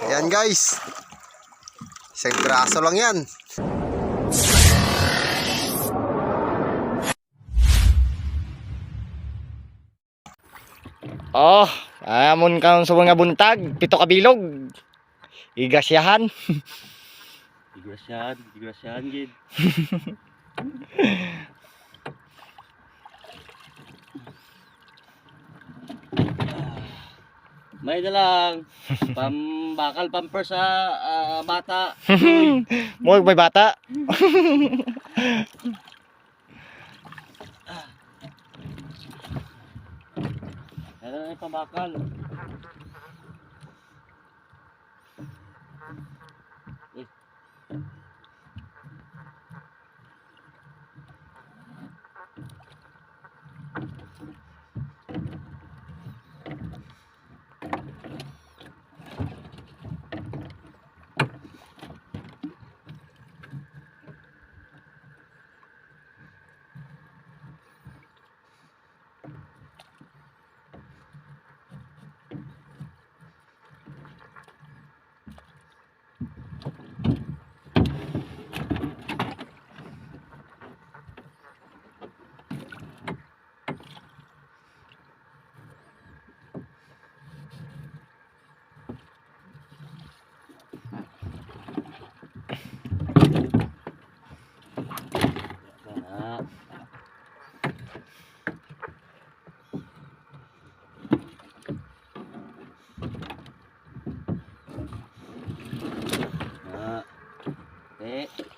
Ayan guys. Isang braso lang yan. Oh, amon kaon sa mga buntag, pito ka bilog. Igasyahan. Igrasyahan gid. May dalang pambakal pamper sa bata. Mo may bata. Ano na yung pambakal?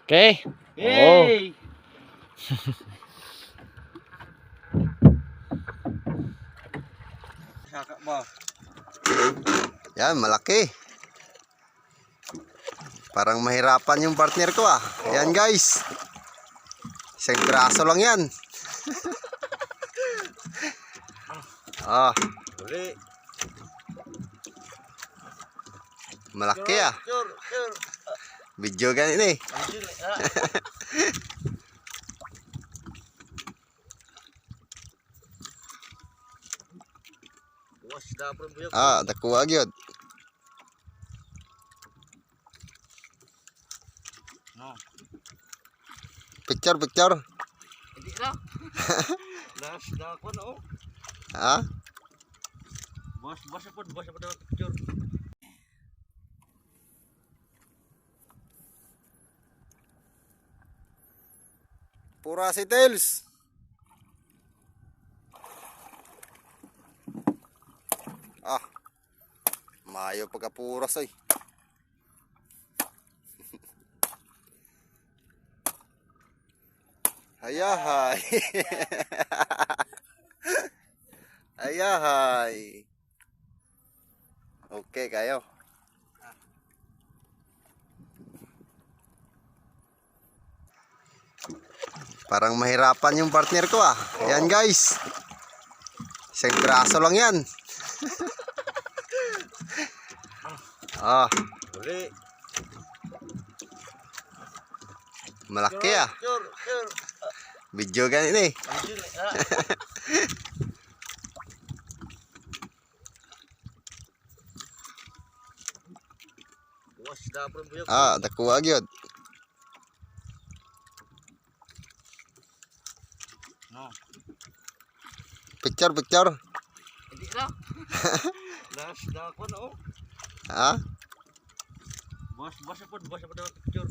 Okay. Hey! Saka ba? Yan, malaki. Parang mahirapan yung partner ko ah. Ayan guys. Isang braso lang yan. Ah, Uli. malaki ah. Sure. Video ganit eh. Buwas na po buyok. Ah, dakuha gyud. No. Picture. Hindi na. Last na ako no. Ha? Buwas po daw picture. Pura si Tails. Ah. Mayo pagkapuras ay. Ayahay. Ayahay. Okay kayo. Parang mahirapan yung partner ko ah. Ayan guys. Isang braso lang yan. Ah, Uli. malaki ah. Sure. Video ganit eh. Buwas na po buyok. Ah, dakuha gyud. No. Picture. Hindi na. Last na ako no. Ha? Buwas po daw picture.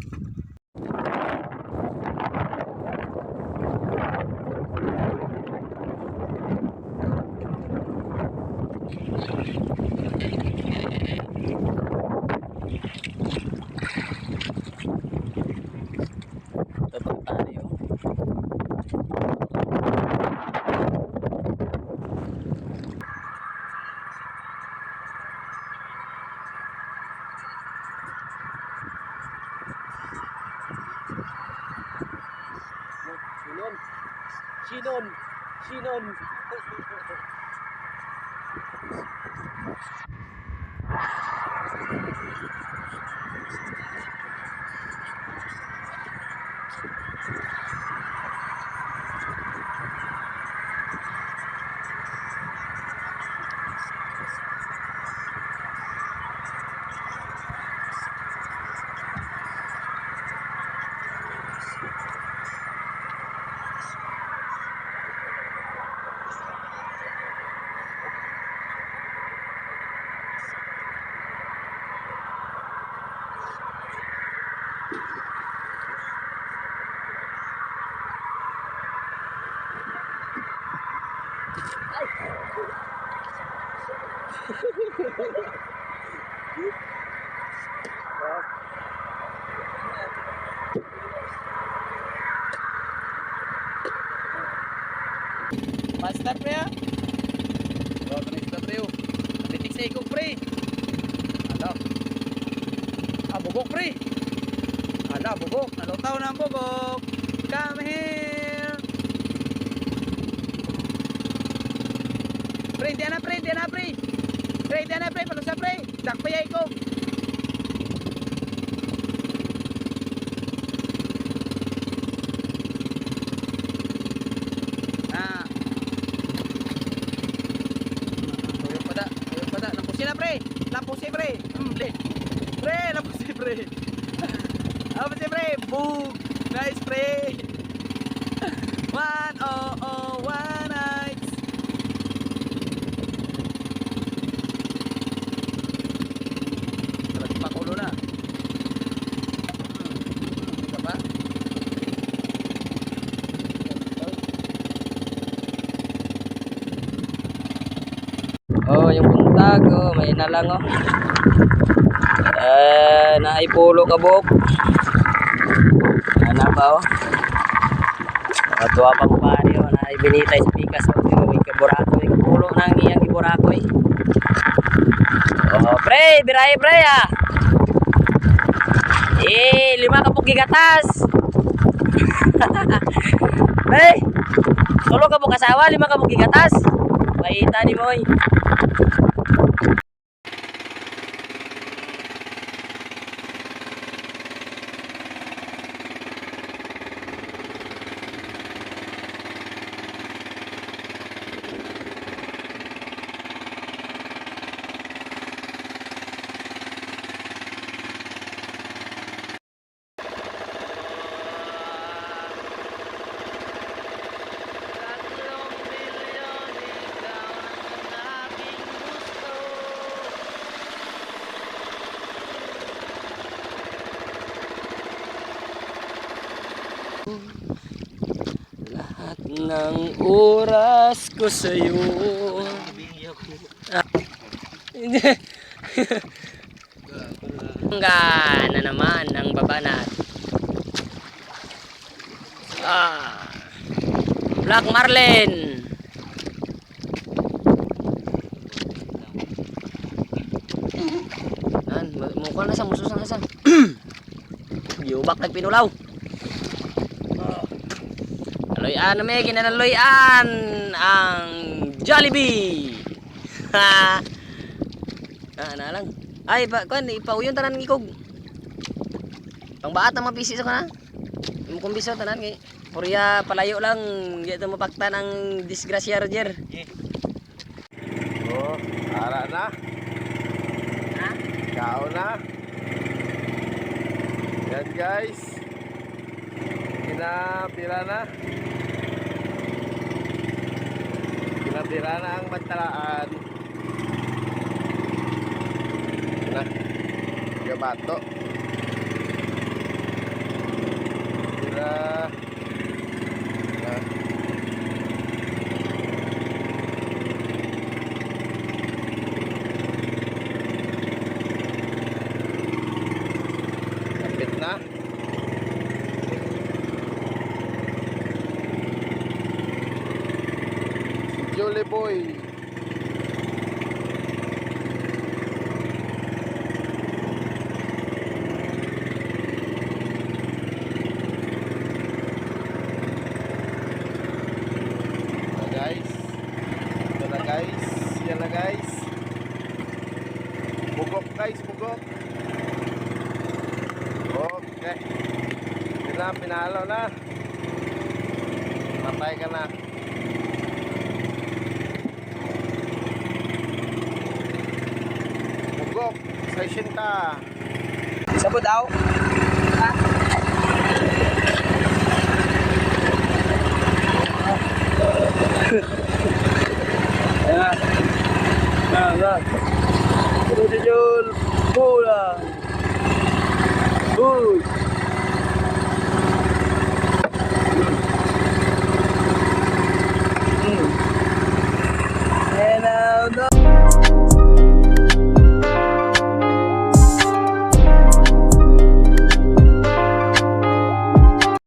Sinon. Master pre ah. Oh, kanista pre oh. Bitik sa ikog pre. Ano? Ah, bugok pre. Ala, bugok. Nalutaw na ang bugok. Come here. Pre, diyan na pre, diyan na pre. Pre, diyan na pre, palusa pre. Dakpa ya ikog. Ah. Tuyok pada. Lampusin na pre. Lampusin pre. Pre, lampusin pre. Lampusin pre. Boom. Nice pre. 1001 nights. Talagang pakulo na. Ika pa? Oh, yung buntag, oh, may na lang, oh. Naipulo ka buk. Ano ba, oh? Nakatuwa pang pari, oh. Naibinitay sa pikas, oh. Yung ikaburato, ikapulo ng iyang iburako, eh. Oh, pre, biray, pre, ah. 5 ka po gigatas. Pre, tulo ka po kasawa, 5 ka po gigatas. Paita ni Moy. Lahat ng oras ko sa'yo. Hanggang na naman ang babanat. Black Marlin. Nan, mukha na sa musos na sa. Yubak nagpinulaw. Naloyan na may kinanaloyan ang Jollibee. Ha. Na lang. Ay, kuan ipauyon tanan ngikog. Pangbaat na mapisi sa kana. Imo kumbiso tanan kay Purya palayo lang, di ito mapakta ng disgrasya Roger. Oh, ara na. Ha? Kao na. Yan guys. Pinapira na. Pinapira na ang bantalaan. Na. Gabato. Pira. Kapit na. Jolly boy. Yan na guys. Bugok guys, bugok. Okay. Yun na, pinalo na. Patay ka na. Bugok, sa isinta. Sabot daw. Ha? Ayan. Ayan. Puro si Jol. Bola. Boy.